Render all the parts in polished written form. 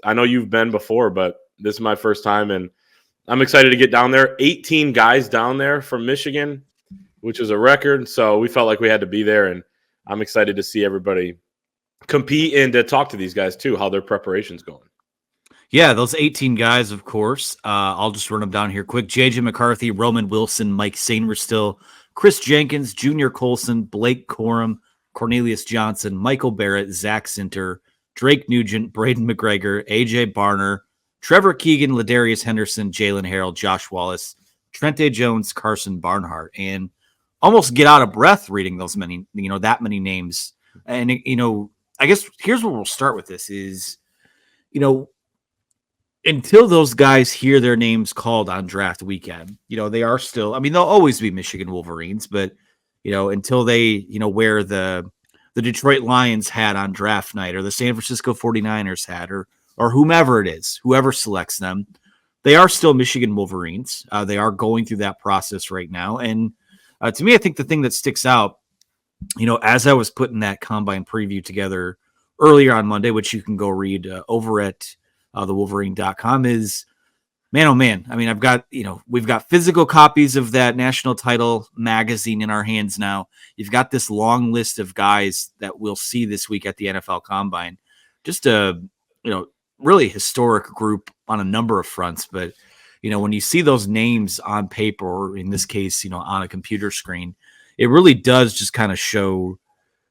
I know you've been before, but this is my first time, and I'm excited to get down there. 18 guys down there from Michigan, which is a record. So we felt like we had to be there, and I'm excited to see everybody compete and to talk to these guys too, how their preparation's going. Yeah, those 18 guys, of course. I'll just run them down here quick. J.J. McCarthy, Roman Wilson, Mike Sainristil, Chris Jenkins, Junior Colson, Blake Corm, Cornelius Johnson, Michael Barrett, Zach Sinter, Drake Nugent, Braden McGregor, A.J. Barner, Trevor Keegan, Ladarius Henderson, Jalen Harrell, Josh Wallace, Trente Jones, Carson Barnhart, and almost get out of breath reading those many, that many names. And, I guess here's where we'll start with this is, until those guys hear their names called on draft weekend, they are still, they'll always be Michigan Wolverines, but, until they, wear the Detroit Lions hat on draft night or the San Francisco 49ers hat or whomever it is, whoever selects them, they are still Michigan Wolverines. They are going through that process right now. And to me, I think the thing that sticks out, as I was putting that combine preview together earlier on Monday, which you can go read over at thewolverine.com, is, man, oh man. I've got, we've got physical copies of that national title magazine in our hands now. You've got this long list of guys that we'll see this week at the NFL Combine. Just a, really historic group on a number of fronts. But, when you see those names on paper, or in this case, on a computer screen, it really does just kind of show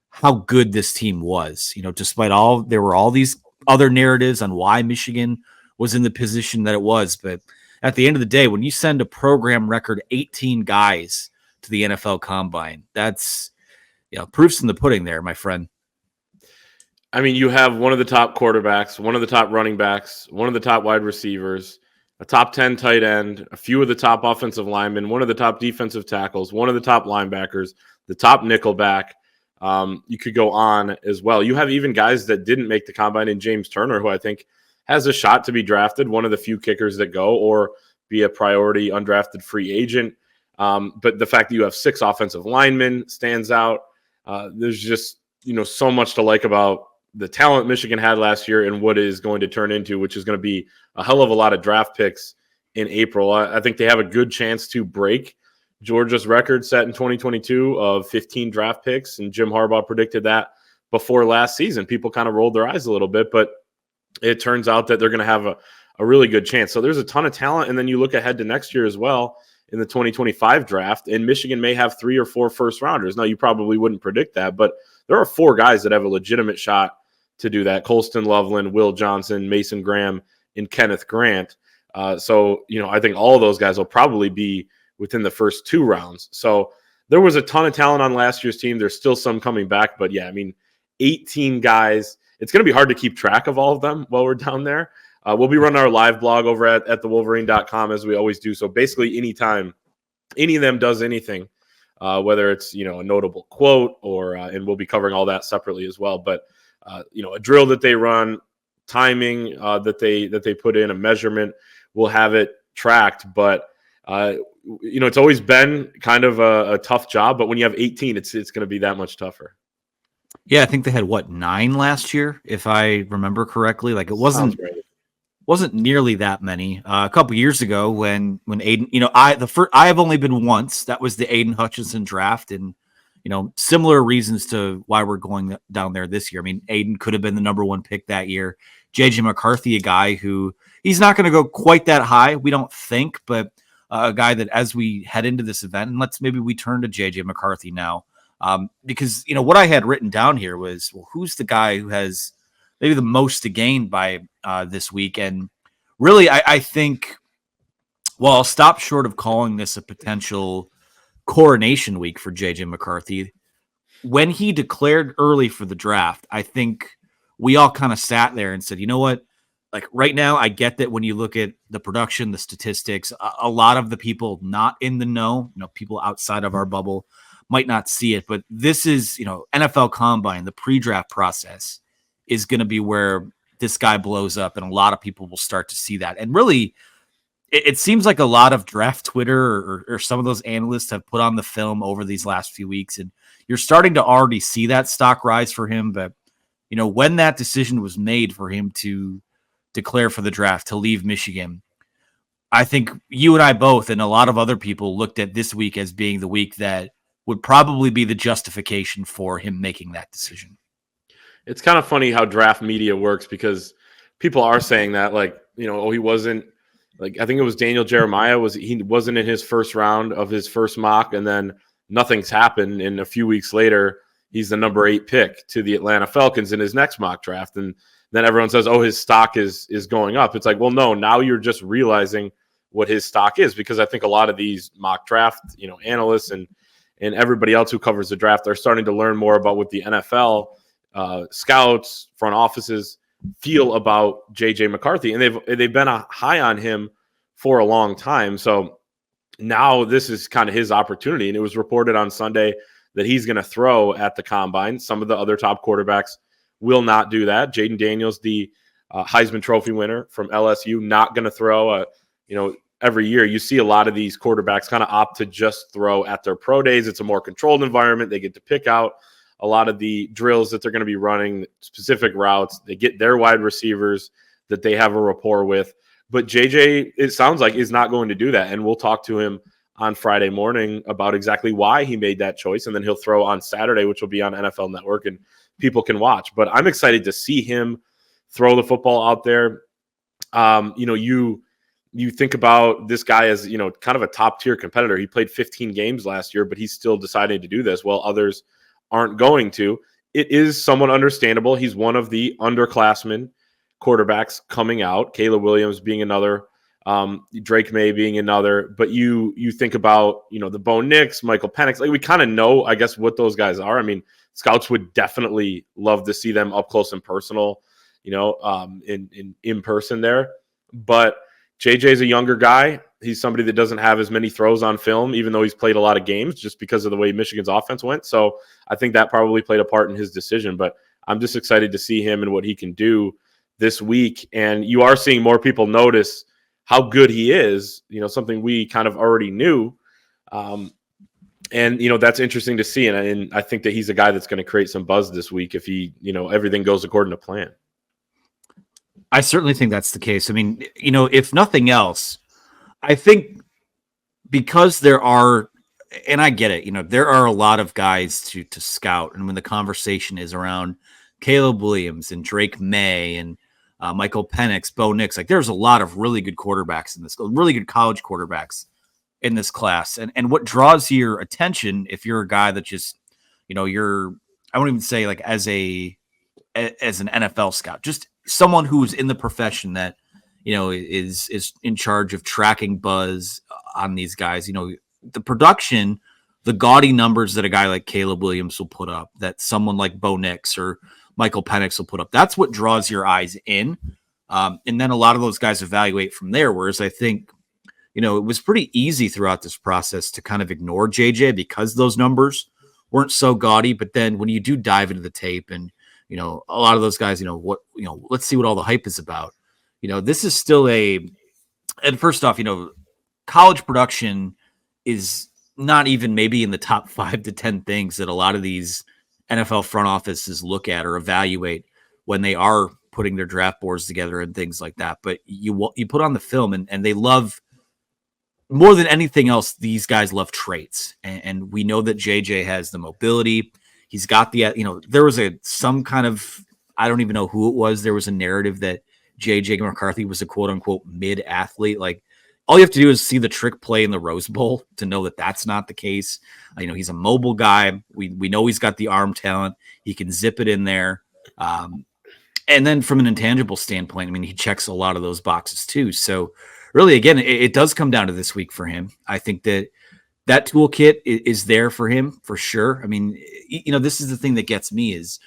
how good this team was. Despite there were all these other narratives on why Michigan was in the position that it was. But at the end of the day, when you send a program record 18 guys to the NFL Combine, that's, proof's in the pudding there, my friend. You have one of the top quarterbacks, one of the top running backs, one of the top wide receivers, a top 10 tight end, a few of the top offensive linemen, one of the top defensive tackles, one of the top linebackers, the top nickel back. You could go on as well. You have even guys that didn't make the combine in James Turner, who I think has a shot to be drafted, one of the few kickers that go, or be a priority undrafted free agent. But the fact that you have 6 offensive linemen stands out. There's just, so much to like about the talent Michigan had last year and what it is going to turn into, which is going to be a hell of a lot of draft picks in April. I think they have a good chance to break Georgia's record set in 2022 of 15 draft picks, and Jim Harbaugh predicted that before last season. People kind of rolled their eyes a little bit, but it turns out that they're going to have a really good chance. So there's a ton of talent, and then you look ahead to next year as well in the 2025 draft, and Michigan may have 3 or 4 first-rounders. Now, you probably wouldn't predict that, but there are 4 guys that have a legitimate shot to do that: Colston Loveland, Will Johnson, Mason Graham, and Kenneth Grant. So, I think all of those guys will probably be within the first 2 rounds. So there was a ton of talent on last year's team. There's still some coming back, but yeah, 18 guys. It's going to be hard to keep track of all of them while we're down there. We'll be running our live blog over at thewolverine.com as we always do. So basically anytime any of them does anything, whether it's, a notable quote or, and we'll be covering all that separately as well. But, a drill that they run, timing that they put in, a measurement, we'll have it tracked. But, it's always been kind of a tough job, but when you have 18, it's going to be that much tougher. Yeah, I think they had 9 last year, if I remember correctly. Like, it wasn't nearly that many. A couple years ago, when Aiden, I have only been once. That was the Aiden Hutchinson draft, and similar reasons to why we're going down there this year. Aiden could have been the number 1 pick that year. J.J. McCarthy, a guy who he's not going to go quite that high, we don't think, but a guy that as we head into this event, and maybe we turn to J.J. McCarthy now, because what I had written down here was, well, who's the guy who has maybe the most to gain by this week? And really, I think, well, I'll stop short of calling this a potential coronation week for J.J. McCarthy. When he declared early for the draft, I think we all kind of sat there and said, you know what? Like right now, I get that when you look at the production, the statistics, a lot of the people not in the know, people outside of our bubble might not see it. But this is, NFL Combine, the pre-draft process is going to be where this guy blows up, and a lot of people will start to see that. And really, it seems like a lot of draft Twitter or some of those analysts have put on the film over these last few weeks, and you're starting to already see that stock rise for him. But, when that decision was made for him to declare for the draft to leave Michigan. I think you and I both and a lot of other people looked at this week as being the week that would probably be the justification for him making that decision. It's kind of funny how draft media works because people are saying that, like, he wasn't, like, I think it was Daniel Jeremiah, he wasn't in his first round of his first mock, and then nothing's happened. And a few weeks later, he's the number 8 pick to the Atlanta Falcons in his next mock draft. And then everyone says, oh, his stock is going up. It's like, well, no, now you're just realizing what his stock is, because I think a lot of these mock draft, analysts and everybody else who covers the draft are starting to learn more about what the NFL scouts, front offices feel about JJ McCarthy, and they've been high on him for a long time. So now this is kind of his opportunity, and it was reported on Sunday that he's going to throw at the combine. Some of the other top quarterbacks will not do that. Jaden Daniels, the Heisman Trophy winner from LSU, not going to throw. Every year you see a lot of these quarterbacks kind of opt to just throw at their pro days. It's a more controlled environment. They get to pick out a lot of the drills that they're going to be running, specific routes. They get their wide receivers that they have a rapport with. But JJ, it sounds like, is not going to do that. And we'll talk to him on Friday morning about exactly why he made that choice. And then he'll throw on Saturday, which will be on NFL Network, and people can watch. But I'm excited to see him throw the football out there. You think about this guy as, kind of a top-tier competitor. He played 15 games last year, but he's still deciding to do this while others aren't going to. It is somewhat understandable. He's one of the underclassmen quarterbacks coming out, Caleb Williams being another, Drake May being another. But you think about, the Bo Nix, Michael Penix. Like, we kind of know, I guess, what those guys are. I mean, scouts would definitely love to see them up close and personal, in person there. But JJ's a younger guy. He's somebody that doesn't have as many throws on film, even though he's played a lot of games, just because of the way Michigan's offense went. So I think that probably played a part in his decision. But I'm just excited to see him and what he can do this week. And you are seeing more people notice how good he is, something we kind of already knew. And that's interesting to see. And I think that he's a guy that's going to create some buzz this week if he, everything goes according to plan. I certainly think that's the case. I mean, if nothing else, I think because there are, and I get it, there are a lot of guys to scout. And when the conversation is around Caleb Williams and Drake May and Michael Penix, Bo Nix, like, there's a lot of really good quarterbacks in this, really good college quarterbacks in this class. And what draws your attention, if you're a guy that just, I won't even say like as an NFL scout, just someone who's in the profession that, is in charge of tracking buzz on these guys, the production, the gaudy numbers that a guy like Caleb Williams will put up, that someone like Bo Nix or Michael Penix will put up. That's what draws your eyes in. And then a lot of those guys evaluate from there. Whereas I think, it was pretty easy throughout this process to kind of ignore JJ because those numbers weren't so gaudy. But then when you do dive into the tape and, a lot of those guys, let's see what all the hype is about. This is still and first off, college production is not even maybe in the top 5 to 10 things that a lot of these NFL front offices look at or evaluate when they are putting their draft boards together and things like that. But you put on the film and they love, more than anything else, these guys love traits. And we know that JJ has the mobility. He's got the, there was some kind of, I don't even know who it was. There was a narrative that JJ McCarthy was a quote unquote mid athlete. Like, all you have to do is see the trick play in the Rose Bowl to know that that's not the case. He's a mobile guy. We know he's got the arm talent. He can zip it in there. And then from an intangible standpoint, I mean, he checks a lot of those boxes too. So really, again, it does come down to this week for him. I think that toolkit is there for him for sure. I mean, this is the thing that gets me is,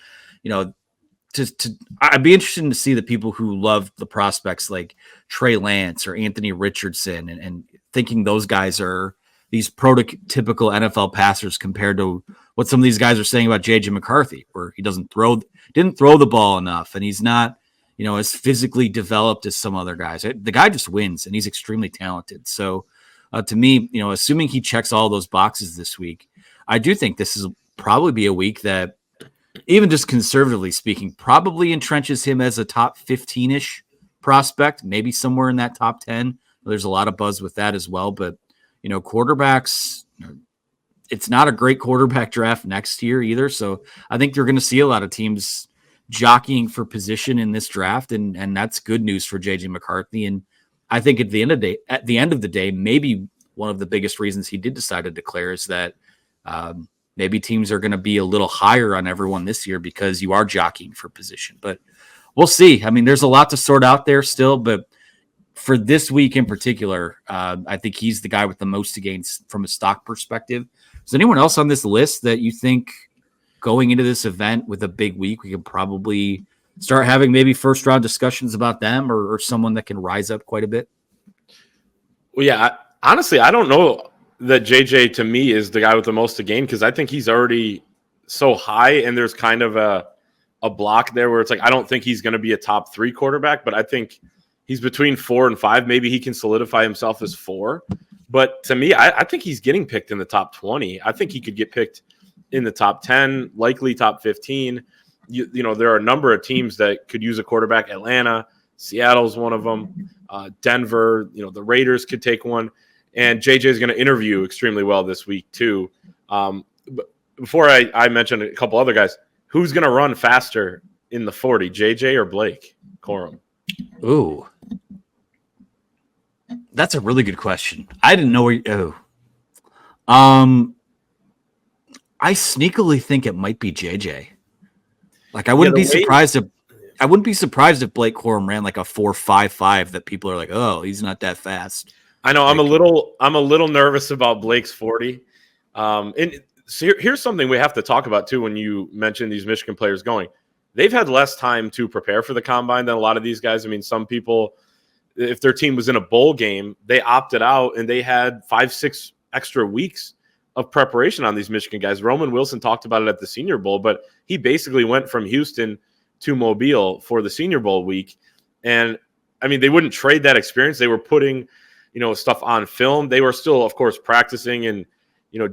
I'd be interested to see the people who love the prospects like Trey Lance or Anthony Richardson and thinking those guys are these prototypical NFL passers compared to what some of these guys are saying about JJ McCarthy, where he didn't throw the ball enough and he's not, as physically developed as some other guys. The guy just wins and he's extremely talented. So to me, assuming he checks all those boxes this week, I do think this is probably be a week that, even just conservatively speaking, probably entrenches him as a top 15-ish prospect, maybe somewhere in that top 10. There's a lot of buzz with that as well. But, quarterbacks, it's not a great quarterback draft next year either. So I think you're going to see a lot of teams jockeying for position in this draft. And that's good news for JJ McCarthy. And I think at the end of the day, maybe one of the biggest reasons he did decide to declare is that maybe teams are going to be a little higher on everyone this year because you are jockeying for position. But we'll see. I mean, there's a lot to sort out there still, but for this week in particular, I think he's the guy with the most to gain from a stock perspective. Is anyone else on this list that you think going into this event with a big week, we could probably start having maybe first round discussions about them or someone that can rise up quite a bit? Well, yeah, honestly, I don't know that JJ to me is the guy with the most to gain because I think he's already so high and there's kind of a block there where it's like I don't think he's going to be a top 3 quarterback, but I think he's between 4 and 5. Maybe he can solidify himself as 4. But to me, I think he's getting picked in the top 20. I think he could get picked in the top 10, likely top 15. You know, there are a number of teams that could use a quarterback. Atlanta, Seattle's one of them. Denver, the Raiders could take one. And JJ is going to interview extremely well this week too. But before I mention a couple other guys, who's going to run faster in the 40, JJ or Blake Corm? Ooh. That's a really good question. I didn't know where I sneakily think it might be JJ. Like I wouldn't be surprised if Blake Corm ran like a 4.55 that people are like, "Oh, he's not that fast." I know. I'm a little nervous about Blake's 40. And so here's something we have to talk about too when you mention these Michigan players going. They've had less time to prepare for the combine than a lot of these guys. I mean, some people, if their team was in a bowl game, they opted out and they had 5-6 extra weeks of preparation on these Michigan guys. Roman Wilson talked about it at the Senior Bowl, but he basically went from Houston to Mobile for the Senior Bowl week. And I mean, they wouldn't trade that experience. They were putting, stuff on film. They were still, of course, practicing and,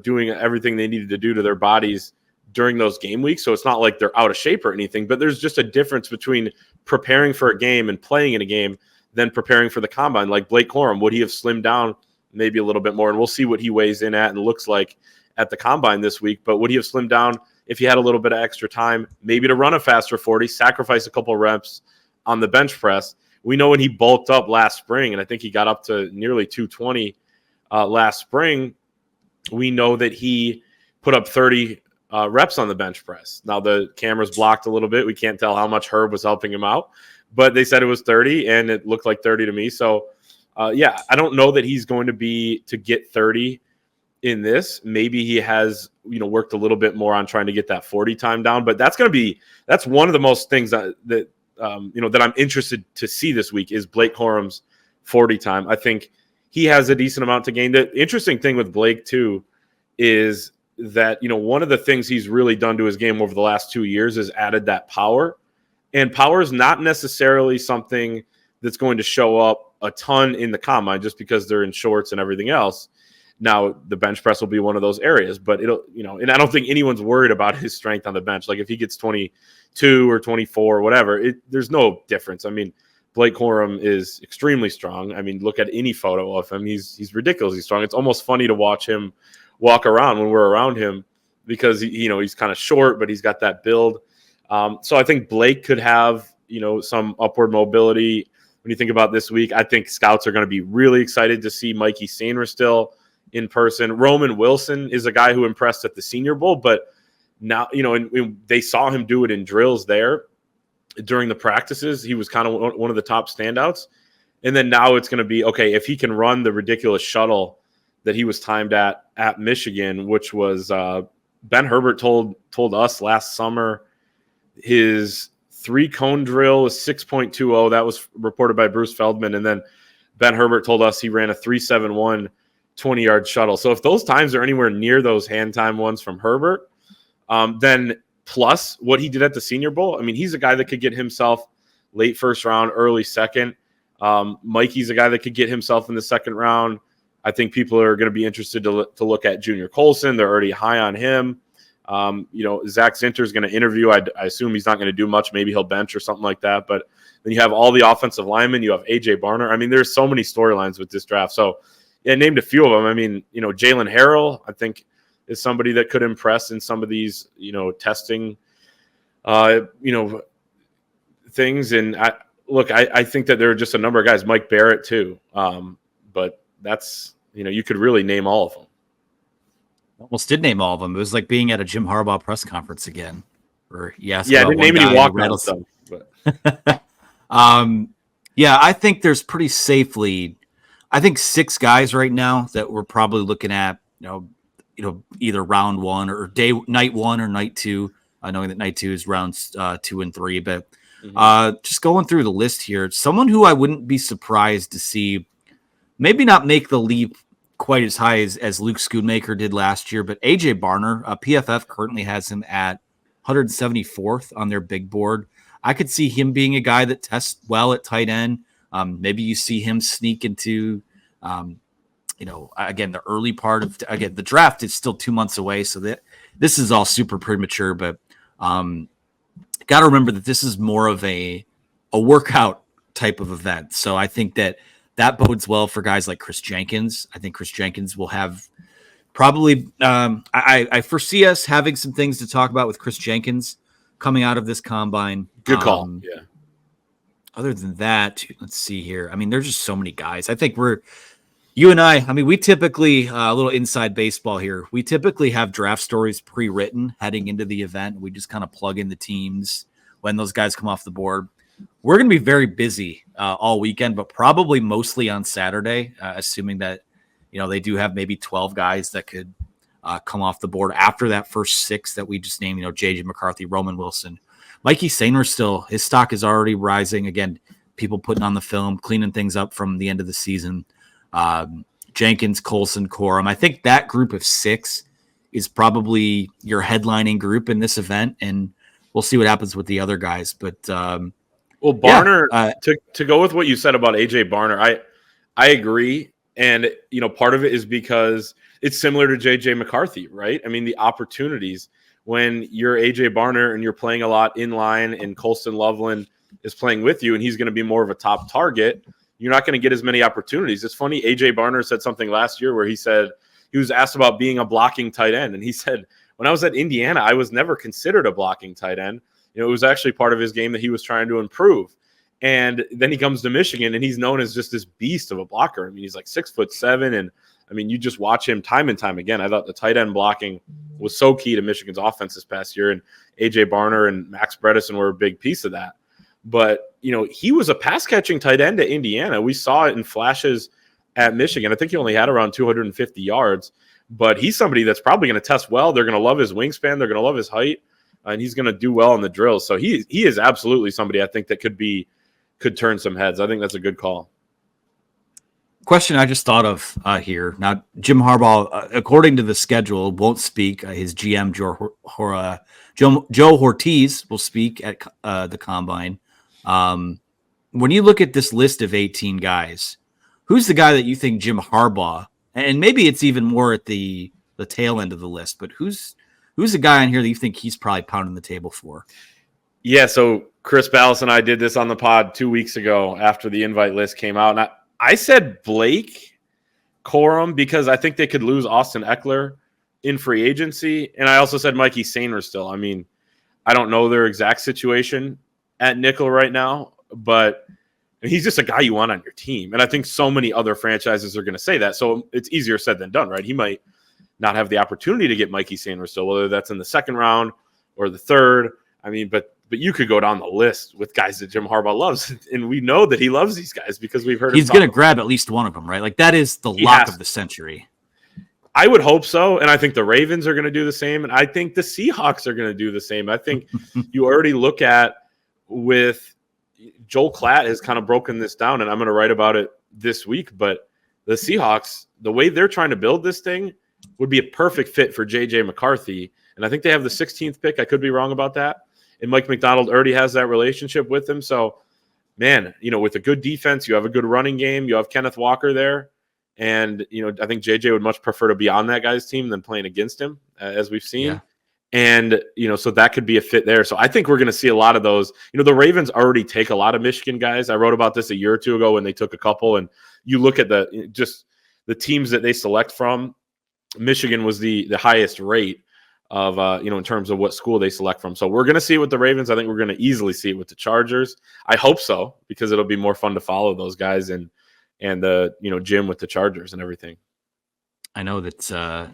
doing everything they needed to do to their bodies during those game weeks. So it's not like they're out of shape or anything, but there's just a difference between preparing for a game and playing in a game than preparing for the combine. Like Blake Corum, would he have slimmed down maybe a little bit more? And we'll see what he weighs in at and looks like at the combine this week. But would he have slimmed down if he had a little bit of extra time, maybe to run a faster 40, sacrifice a couple reps on the bench press? We know when he bulked up last spring, and I think he got up to nearly 220 last spring, we know that he put up 30 reps on the bench press. Now the camera's blocked a little bit. We can't tell how much Herb was helping him out, but they said it was 30 and it looked like 30 to me. So I don't know that he's going to get 30 in this. Maybe he has, worked a little bit more on trying to get that 40 time down, but that's one of the most things that I'm interested to see this week is Blake Corum's 40 time. I think he has a decent amount to gain. The interesting thing with Blake too is that, one of the things he's really done to his game over the last 2 years is added that power, and power is not necessarily something that's going to show up a ton in the combine just because they're in shorts and everything else. Now the bench press will be one of those areas, but and I don't think anyone's worried about his strength on the bench. Like if he gets 22 or 24 or whatever, there's no difference. I mean, Blake Corum is extremely strong. I mean, look at any photo of him. He's ridiculously strong. It's almost funny to watch him walk around when we're around him because he's kind of short, but he's got that build. So I think Blake could have some upward mobility. When you think about this week, I think scouts are going to be really excited to see Mikey Sainer still in person. Roman Wilson is a guy who impressed at the Senior Bowl, but now and they saw him do it in drills there during the practices. He was kind of one of the top standouts. And then now it's going to be, okay, if he can run the ridiculous shuttle that he was timed at Michigan, which was Ben Herbert told us last summer his 3-cone drill was 6.20. That was reported by Bruce Feldman. And then Ben Herbert told us he ran a 3.71 20-yard shuttle. So if those times are anywhere near those hand time ones from Herbert, then plus what he did at the Senior Bowl, I mean, he's a guy that could get himself late first round, early second. Mikey's a guy that could get himself in the second round. I think people are going to be interested to look at Junior Colson. They're already high on him. Zach Zinter is going to interview. I assume he's not going to do much. Maybe he'll bench or something like that. But Then you have all the offensive linemen. You have A.J. Barner. I mean, there's so many storylines with this draft. So, yeah, named a few of them. I mean, Jalen Harrell, I think, is somebody that could impress in some of these, testing, things. And I think that there are just a number of guys, Mike Barrett too. But that's, you could really name all of them. Almost did name all of them. It was like being at a Jim Harbaugh press conference again. Or I didn't name any walk-on stuff. But. Yeah, I think there's pretty safely, I think 6 guys right now that we're probably looking at, either round 1 or night 1 or night 2, knowing that night 2 is rounds 2 and 3. But just going through the list here, someone who I wouldn't be surprised to see maybe not make the leap quite as high as Luke Schoonmaker did last year, but A.J. Barner, PFF currently has him at 174th on their big board. I could see him being a guy that tests well at tight end. Maybe you see him sneak into, again, the early part of, the draft is still 2 months away. So that this is all super premature, but got to remember that this is more of a workout type of event. So I think that bodes well for guys like Chris Jenkins. I think Chris Jenkins will have probably, I foresee us having some things to talk about with Chris Jenkins coming out of this combine. Good call. Yeah. Other than that, let's see here. I mean, there's just so many guys. I think you and I mean, we typically, a little inside baseball here. We typically have draft stories pre-written heading into the event. We just kind of plug in the teams when those guys come off the board. We're going to be very busy all weekend, but probably mostly on Saturday, assuming that, they do have maybe 12 guys that could come off the board after that first 6 that we just named, J.J. McCarthy, Roman Wilson. Mikey Sainer still, his stock is already rising. Again, people putting on the film, cleaning things up from the end of the season. Jenkins, Colson, Corm. I think that group of 6 is probably your headlining group in this event, and we'll see what happens with the other guys. But well, Barner, to go with what you said about A.J. Barner, I agree. And, part of it is because it's similar to J.J. McCarthy, right? I mean, the opportunities when you're A.J. Barner and you're playing a lot in line and Colston Loveland is playing with you and he's going to be more of a top target, you're not going to get as many opportunities. It's funny, A.J. Barner said something last year where he said he was asked about being a blocking tight end. And he said, when I was at Indiana, I was never considered a blocking tight end. It was actually part of his game that he was trying to improve. And then he comes to Michigan and he's known as just this beast of a blocker. I mean, he's like 6'7", and I mean, you just watch him time and time again. I thought the tight end blocking was so key to Michigan's offense this past year, and A.J. Barner and Max Bredesen were a big piece of that. But, he was a pass-catching tight end at Indiana. We saw it in flashes at Michigan. I think he only had around 250 yards, but he's somebody that's probably going to test well. They're going to love his wingspan. They're going to love his height, and he's going to do well in the drills. So he is absolutely somebody I think that could turn some heads. I think that's a good call. Question I just thought of here. Now, Jim Harbaugh, according to the schedule, won't speak. His GM, Joe Ortiz, will speak at the Combine. When you look at this list of 18 guys, who's the guy that you think Jim Harbaugh, and maybe it's even more at the tail end of the list, but who's the guy on here that you think he's probably pounding the table for? Yeah, so Chris Ballas and I did this on the pod 2 weeks ago after the invite list came out, and I said Blake Corum because I think they could lose Austin Eckler in free agency. And I also said Mikey Sainer still. I mean, I don't know their exact situation at nickel right now, but he's just a guy you want on your team. And I think so many other franchises are going to say that. So it's easier said than done, right? He might not have the opportunity to get Mikey Sainer still, whether that's in the second round or the third. I mean, but you could go down the list with guys that Jim Harbaugh loves, and we know that he loves these guys because we've heard he's going to grab at least one of them, right? Like that is the lock of the century. I would hope so, and I think the Ravens are going to do the same, and I think the Seahawks are going to do the same. I think you already look at with Joel Klatt has kind of broken this down, and I'm going to write about it this week, but the Seahawks, the way they're trying to build this thing would be a perfect fit for J.J. McCarthy, and I think they have the 16th pick. I could be wrong about that. And Mike McDonald already has that relationship with him. So, man, with a good defense, you have a good running game. You have Kenneth Walker there. And, I think JJ would much prefer to be on that guy's team than playing against him, as we've seen. And, so that could be a fit there. So I think we're going to see a lot of those. The Ravens already take a lot of Michigan guys. I wrote about this a year or two ago when they took a couple. And you look at the teams that they select from. Michigan was the highest rate of, in terms of what school they select from. So we're going to see it with the Ravens. I think we're going to easily see it with the Chargers. I hope so, because it'll be more fun to follow those guys and the, Jim with the Chargers and everything. I know that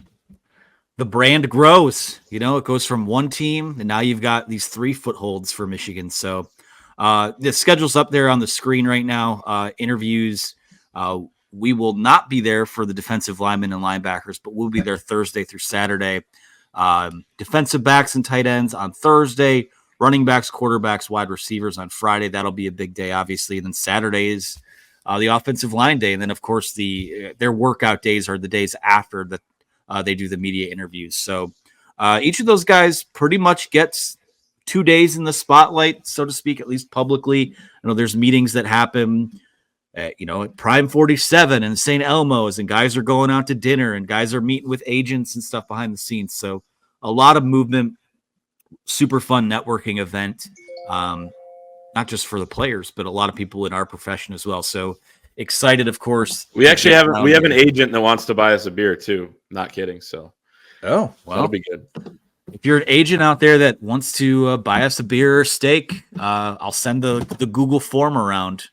the brand grows, it goes from one team and now you've got these 3 footholds for Michigan. So the schedule's up there on the screen right now. Interviews. We will not be there for the defensive linemen and linebackers, but we'll be there Thursday through Saturday. Defensive backs and tight ends on Thursday, running backs, quarterbacks, wide receivers on Friday. That'll be a big day, obviously. And then Saturday is the offensive line day. And then, of course, their workout days are the days after that. They do the media interviews. So each of those guys pretty much gets 2 days in the spotlight, so to speak, at least publicly. There's meetings that happen, at Prime 47 and St. Elmo's, and guys are going out to dinner and guys are meeting with agents and stuff behind the scenes. So a lot of movement, super fun networking event, not just for the players, but a lot of people in our profession as well. So excited, of course. We actually have an agent that wants to buy us a beer too. Not kidding. So, well, that'll be good. If you're an agent out there that wants to buy us a beer or steak, I'll send the Google form around.